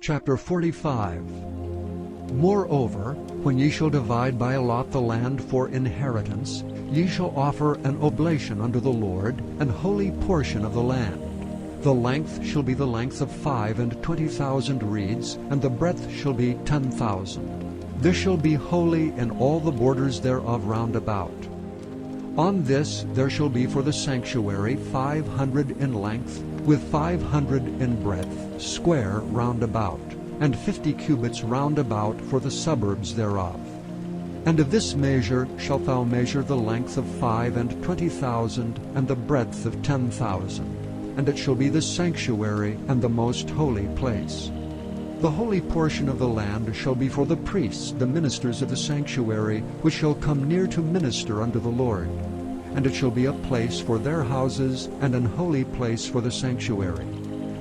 Chapter 45. Moreover, when ye shall divide by a lot the land for inheritance, ye shall offer an oblation unto the Lord, an holy portion of the land. The length shall be the length of 25,000 reeds, and the breadth shall be 10,000. This shall be holy in all the borders thereof round about. On this there shall be for the sanctuary 500 in length, with 500 in breadth, square round about, and 50 cubits round about for the suburbs thereof. And of this measure shalt thou measure the length of 25,000, and the breadth of 10,000. And it shall be the sanctuary and the most holy place. The holy portion of the land shall be for the priests, the ministers of the sanctuary, which shall come near to minister unto the Lord. And it shall be a place for their houses, and an holy place for the sanctuary.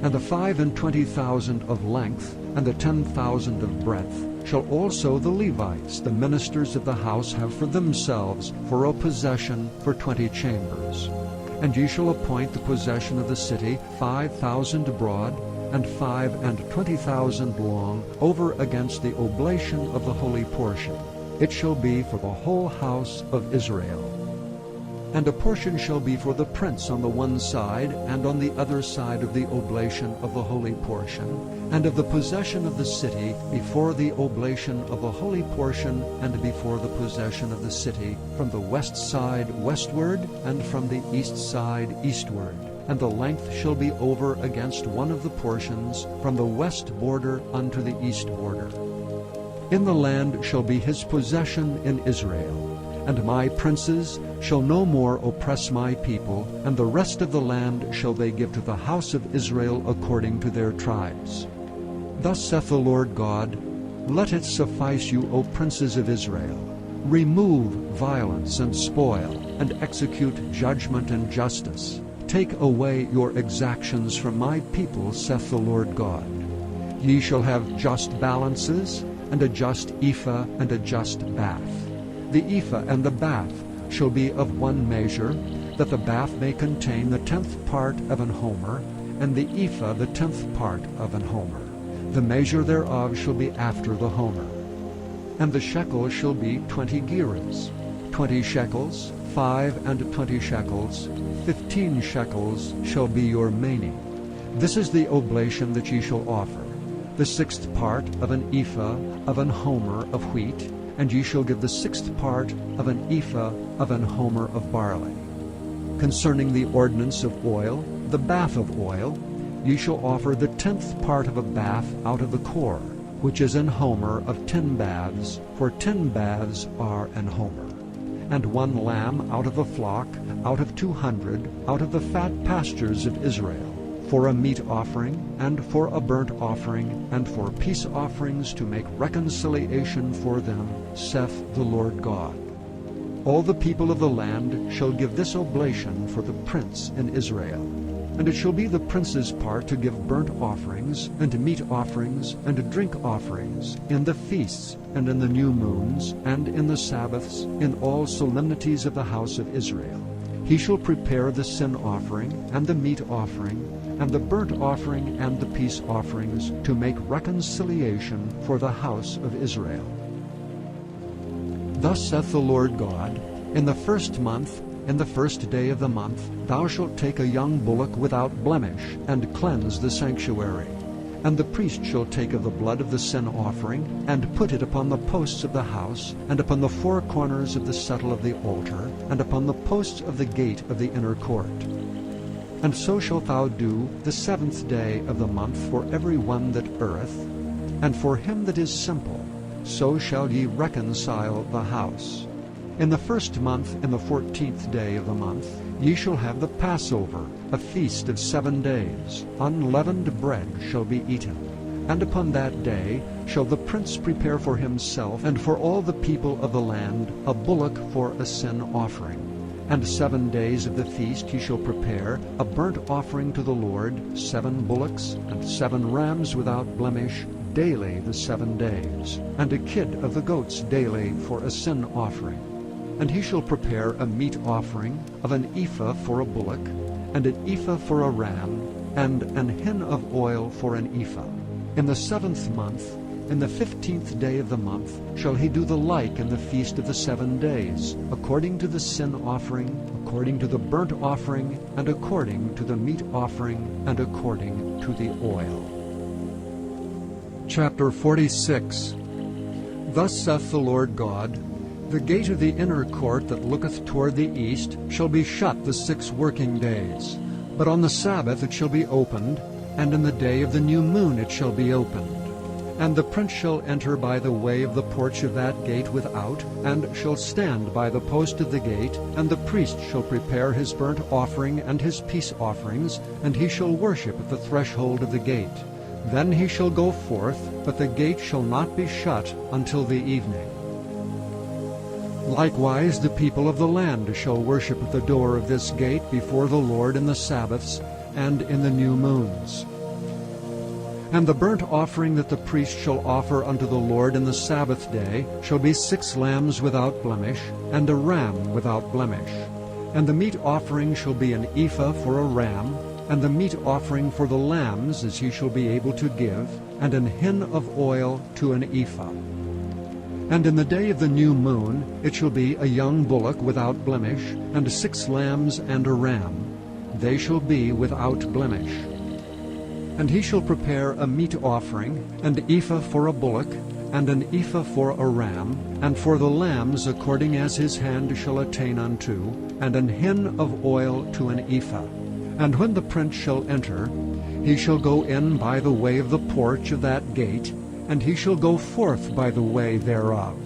And the 25,000 of length, and the 10,000 of breadth, shall also the Levites, the ministers of the house, have for themselves for a possession for 20 chambers. And ye shall appoint the possession of the city 5,000 broad, and 25,000 long, over against the oblation of the holy portion. It shall be for the whole house of Israel. And a portion shall be for the prince on the one side, and on the other side of the oblation of the holy portion, and of the possession of the city, before the oblation of the holy portion, and before the possession of the city, from the west side westward, and from the east side eastward. And the length shall be over against one of the portions, from the west border unto the east border. In the land shall be his possession in Israel. And my princes shall no more oppress my people, and the rest of the land shall they give to the house of Israel according to their tribes. Thus saith the Lord God, Let it suffice you, O princes of Israel. Remove violence and spoil, and execute judgment and justice. Take away your exactions from my people, saith the Lord God. Ye shall have just balances, and a just ephah, and a just bath. The ephah and the bath shall be of one measure, that the bath may contain the 10th part of an homer, and the ephah the 10th part of an homer. The measure thereof shall be after the homer. And the shekel shall be 20 gerahs, 20 shekels, 25 shekels, 15 shekels shall be your mening. This is the oblation that ye shall offer, the 6th part of an ephah of an homer of wheat, and ye shall give the 6th part of an ephah of an homer of barley. Concerning the ordinance of oil, the bath of oil, ye shall offer the 10th part of a bath out of the core, which is an homer of 10 baths, for 10 baths are an homer. And 1 lamb out of a flock, out of 200, out of the fat pastures of Israel, for a meat offering, and for a burnt offering, and for peace offerings to make reconciliation for them, saith the Lord God. All the people of the land shall give this oblation for the prince in Israel. And it shall be the prince's part to give burnt offerings, and meat offerings, and drink offerings, in the feasts, and in the new moons, and in the Sabbaths, in all solemnities of the house of Israel. He shall prepare the sin offering, and the meat offering, and the burnt offering, and the peace offerings, to make reconciliation for the house of Israel. Thus saith the Lord God, In the 1st month, in the 1st day of the month, thou shalt take a young bullock without blemish, and cleanse the sanctuary. And the priest shall take of the blood of the sin offering, and put it upon the posts of the house, and upon the 4 corners of the settle of the altar, and upon the posts of the gate of the inner court. And so shalt thou do the 7th day of the month for every one that erreth, and for him that is simple, so shall ye reconcile the house. In the 1st month, in the 14th day of the month, ye shall have the Passover, a feast of 7 days. Unleavened bread shall be eaten. And upon that day shall the prince prepare for himself and for all the people of the land a bullock for a sin offering. And 7 days of the feast he shall prepare a burnt offering to the Lord, 7 bullocks, and 7 rams without blemish, daily the 7 days, and a kid of the goats daily for a sin offering. And he shall prepare a meat offering of an ephah for a bullock, and an ephah for a ram, and an hin of oil for an ephah. In the 7th month, in the 15th day of the month, shall he do the like in the feast of the 7 days, according to the sin offering, according to the burnt offering, and according to the meat offering, and according to the oil. Chapter 46. Thus saith the Lord God, The gate of the inner court that looketh toward the east shall be shut the 6 working days, but on the Sabbath it shall be opened, and in the day of the new moon it shall be opened. And the prince shall enter by the way of the porch of that gate without, and shall stand by the post of the gate, and the priest shall prepare his burnt offering and his peace offerings, and he shall worship at the threshold of the gate. Then he shall go forth, but the gate shall not be shut until the evening. Likewise the people of the land shall worship at the door of this gate before the Lord in the Sabbaths and in the new moons. And the burnt offering that the priest shall offer unto the Lord in the Sabbath day shall be 6 lambs without blemish, and a ram without blemish. And the meat offering shall be an ephah for a ram, and the meat offering for the lambs as he shall be able to give, and an hin of oil to an ephah. And in the day of the new moon it shall be a young bullock without blemish, and 6 lambs and a ram. They shall be without blemish. And he shall prepare a meat offering, an ephah for a bullock, and an ephah for a ram, and for the lambs according as his hand shall attain unto, and an hin of oil to an ephah. And when the prince shall enter, he shall go in by the way of the porch of that gate, and he shall go forth by the way thereof.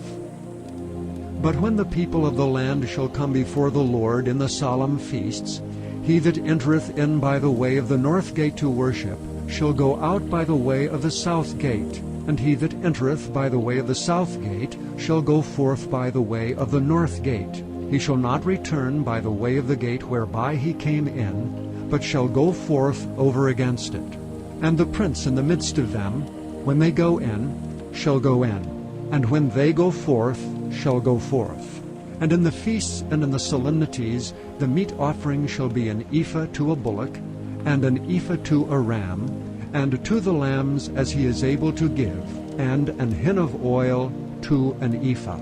But when the people of the land shall come before the Lord in the solemn feasts, he that entereth in by the way of the north gate to worship shall go out by the way of the south gate, and he that entereth by the way of the south gate shall go forth by the way of the north gate. He shall not return by the way of the gate whereby he came in, but shall go forth over against it. And the prince in the midst of them, when they go in, shall go in, and when they go forth, shall go forth. And in the feasts and in the solemnities the meat offering shall be an ephah to a bullock, and an ephah to a ram, and to the lambs as he is able to give, and an hin of oil to an ephah.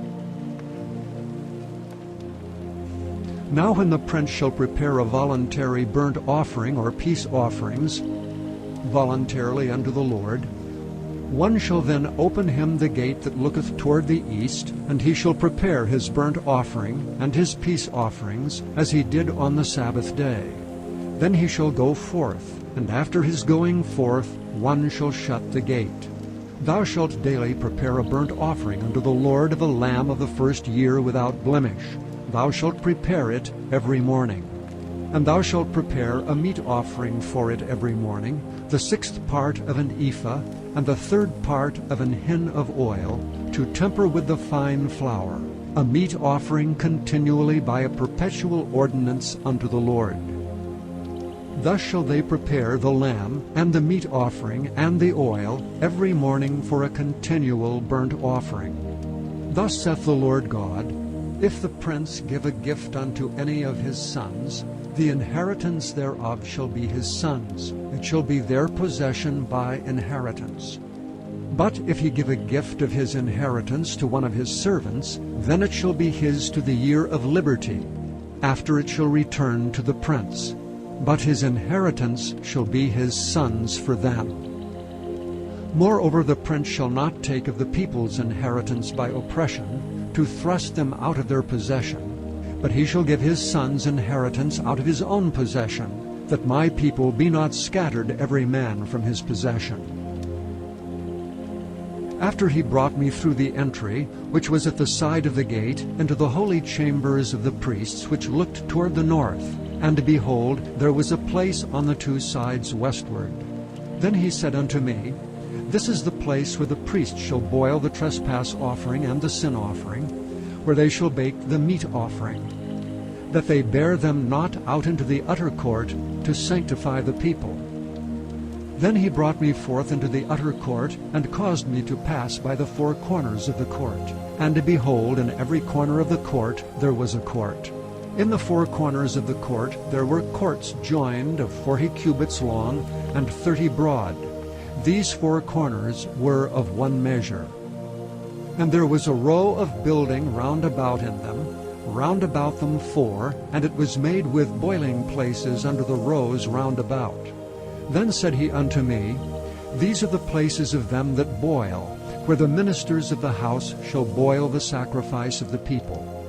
Now when the prince shall prepare a voluntary burnt offering or peace offerings, voluntarily unto the Lord, one shall then open him the gate that looketh toward the east, and he shall prepare his burnt offering and his peace offerings, as he did on the Sabbath day. Then he shall go forth, and after his going forth one shall shut the gate. Thou shalt daily prepare a burnt offering unto the Lord of a lamb of the first year without blemish. Thou shalt prepare it every morning. And thou shalt prepare a meat offering for it every morning, the 6th part of an ephah, and the 3rd part of an hin of oil, to temper with the fine flour, a meat offering continually by a perpetual ordinance unto the Lord. Thus shall they prepare the lamb, and the meat offering, and the oil, every morning for a continual burnt offering. Thus saith the Lord God, If the prince give a gift unto any of his sons, the inheritance thereof shall be his sons. It shall be their possession by inheritance. But if he give a gift of his inheritance to one of his servants, then it shall be his to the year of liberty. After it shall return to the prince. But his inheritance shall be his sons for them. Moreover, the prince shall not take of the people's inheritance by oppression, to thrust them out of their possession, but he shall give his sons inheritance out of his own possession, that my people be not scattered every man from his possession. After he brought me through the entry, which was at the side of the gate, into the holy chambers of the priests, which looked toward the north, and behold, there was a place on the 2 sides westward. Then he said unto me, This is the place where the priest shall boil the trespass offering and the sin offering, where they shall bake the meat offering, that they bear them not out into the utter court to sanctify the people. Then he brought me forth into the utter court, and caused me to pass by the 4 corners of the court. And behold, in every corner of the court there was a court. In the 4 corners of the court there were courts joined of 40 cubits long and 30 broad. These 4 corners were of one measure. And there was a row of building round about in them, round about them 4, and it was made with boiling places under the rows round about. Then said he unto me, These are the places of them that boil, where the ministers of the house shall boil the sacrifice of the people.